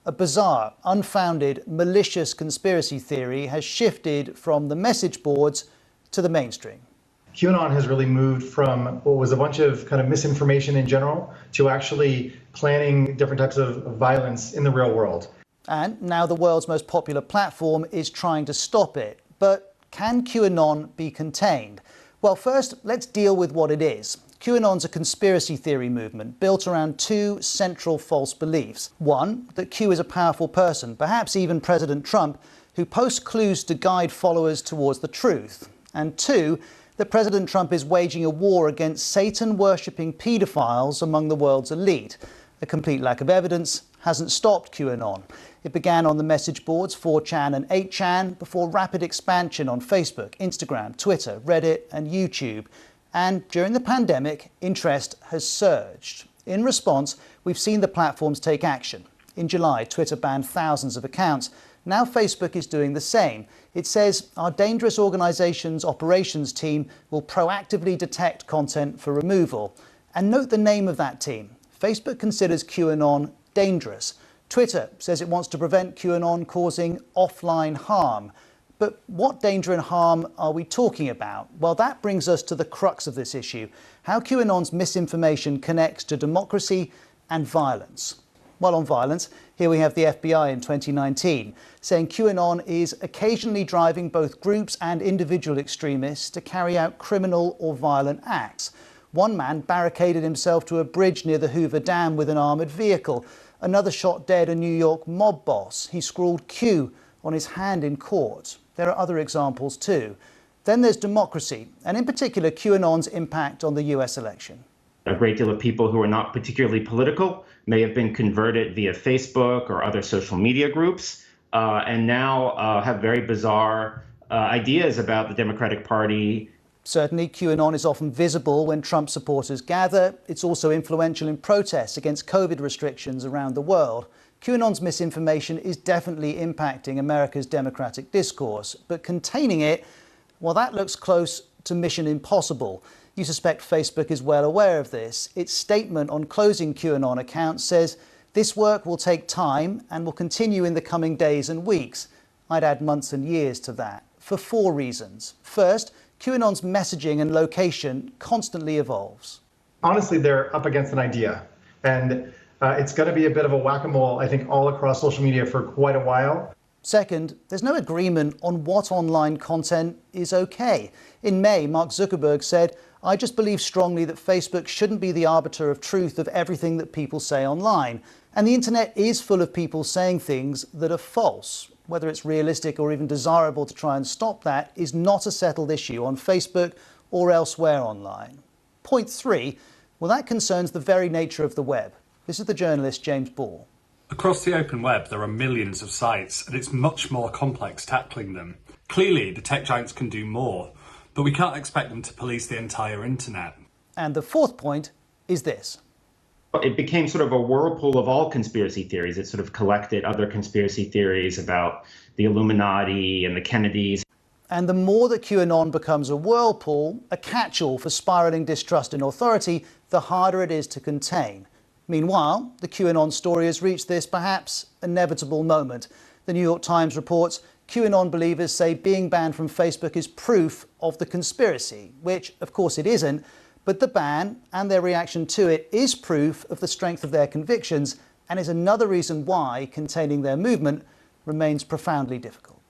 A bizarre, unfounded, malicious conspiracy theory has shifted from the message boards to the mainstream. QAnon has really moved from what was a bunch of kind of misinformation in general to actually planning different types of violence in the real world. And now the world's most popular platform is trying to stop it. But can QAnon be contained? Well, first, let's deal with what it is. QAnon's a conspiracy theory movement built around two central false beliefs. One, that Q is a powerful person, perhaps even President Trump, who posts clues to guide followers towards the truth. And two, that President Trump is waging a war against Satan-worshipping paedophiles among the world's elite. A complete lack of evidence hasn't stopped QAnon. It began on the message boards 4chan and 8chan before rapid expansion on Facebook, Instagram, Twitter, Reddit and YouTube. And during the pandemic, interest has surged. In response, we've seen the platforms take action. In July, Twitter banned thousands of accounts. Now Facebook is doing the same. It says our dangerous organization's operations team will proactively detect content for removal. And note the name of that team. Facebook considers QAnon dangerous. Twitter says it wants to prevent QAnon causing offline harm. But what danger and harm are we talking about? Well, that brings us to the crux of this issue, how QAnon's misinformation connects to democracy and violence. Well, on violence, here we have the FBI in 2019 saying QAnon is occasionally driving both groups and individual extremists to carry out criminal or violent acts. One man barricaded himself to a bridge near the Hoover Dam with an armoured vehicle. Another shot dead a New York mob boss. He scrawled Q on his hand in court. There are other examples too. Then there's democracy, and in particular QAnon's impact on the US election. A great deal of people who are not particularly political may have been converted via Facebook or other social media groups, and now have very bizarre ideas about the Democratic Party. Certainly, QAnon is often visible when Trump supporters gather. It's also influential in protests against COVID restrictions around the world. QAnon's misinformation is definitely impacting America's democratic discourse, but containing it, well, that looks close to mission impossible. You suspect Facebook is well aware of this. Its statement on closing QAnon accounts says this work will take time and will continue in the coming days and weeks. I'd add months and years to that, for four reasons. First, QAnon's messaging and location constantly evolves. Honestly, they're up against an idea, and it's going to be a bit of a whack-a-mole, I think, all across social media for quite a while. Second, there's no agreement on what online content is okay. In May, Mark Zuckerberg said, "I just believe strongly that Facebook shouldn't be the arbiter of truth of everything that people say online. And the internet is full of people saying things that are false. Whether it's realistic or even desirable to try and stop that is not a settled issue on Facebook or elsewhere online." Point three, well, that concerns the very nature of the web. This is the journalist James Ball. Across the open web, there are millions of sites, and it's much more complex tackling them. Clearly, the tech giants can do more, but we can't expect them to police the entire internet. And the fourth point is this. It became sort of a whirlpool of all conspiracy theories. It sort of collected other conspiracy theories about the Illuminati and the Kennedys. And the more that QAnon becomes a whirlpool, a catch-all for spiralling distrust in authority, the harder it is to contain. Meanwhile, the QAnon story has reached this perhaps inevitable moment. The New York Times reports QAnon believers say being banned from Facebook is proof of the conspiracy, which of course it isn't, but the ban and their reaction to it is proof of the strength of their convictions and is another reason why containing their movement remains profoundly difficult.